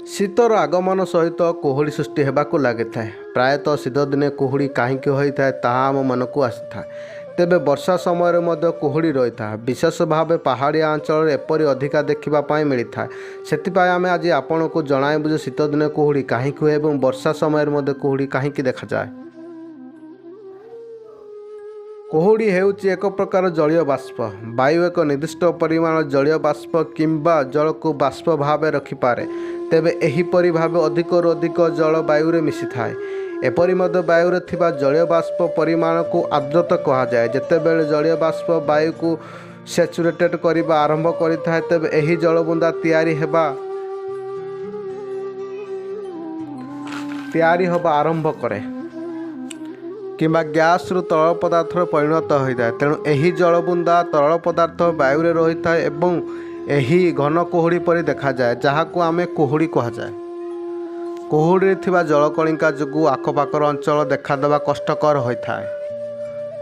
शीतर आगमन सहित कुहुड़ी सृष्टि होगाक लगी था। प्रायतः शीत दिने कुहुड़ी कहीं होता है ताहा आम मन को आसी था। तेबे वर्षा समय कुहुड़ी रही था। विशेष भाव पहाड़िया अंचल एपरी अधिका देखा मिलता है। से आम आज आपण को जन शीत दिने कुहुड़ी कहीं हुए और वर्षा समय कुहुड़ी कहीं देखा जाए। कुहुड़ी हेउची एक प्रकार जलीय बाष्प। वायु एक निर्दिष्ट परिमाण जलीय बाष्प किंबा जल को बाष्प भाव रखिपारे। तेबे एहीपरि भाव अधिकरू अधिक जल वायु मिसी थाए। एपरि मध्य वायु थिबा जलीय बाष्प परिमाण को आर्द्रता कहुए। जेतेबेले जलीय बाष्प वायु को सैचुरेटेड करबा आरंभ करिथाए तेबे एही जलबुंदा तैयारी होबा आरंभ करे किंबा गैस रु तरल पदार्थ परिणत होता है। तेणु यही जलबुंदा तरल पदार्थ वायु रही था एवं यही घन कुहुड़ी परि देखा जाए, जहाँ को आमे कुहुड़ी कहुए। कुहुड़ी थिबा जलकणिका जो आखपाखर अंचल देखादेवा कष्टकर होता है।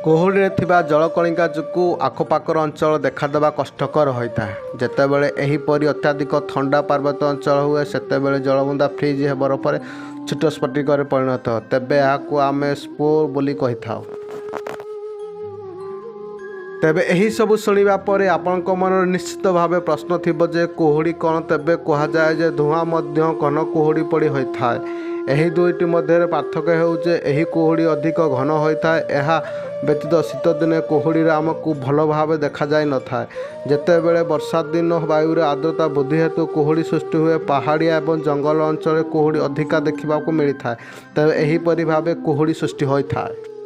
कुहुड़ी थिबा जलकणिका जो आखपाखर अंचल देखादेवा कष्टकर होता है। जेतेबेले एहीपरि अत्याधिक ठंडा पार्वत्य अंचल हुए सेतेबेले जलबुंदा फ्रीज हे बरफरे छोट स्फटिक परिणत हो। तेबे याकू आमे स्पोर बोली कहि थाउ। तेबे यही सब शुणा पर आपण मन निश्चित भाव प्रश्न थिबो जे कुहुड़ी कौन। तेबे कह जाए जे धुआं मध्य घन कुहुड़ी पड़ी होता है। यही दुईटी मध्य पार्थक्य होउजे एही कुहुड़ी अधिक घन होता है। यह व्यतीत शीत दिने कुहुड़ी आमको भल भाव देखा जाए न था। जेतेबेले वर्षा दिन वायु आर्द्रता वृद्धि हेतु कुहुड़ी सृष्टि हुए पहाड़िया एवं जंगल अंचल कुहुड़ी अधिका देखा मिलता है। तेज एहीपरि भाव कुहुड़ी सृष्टि होता है।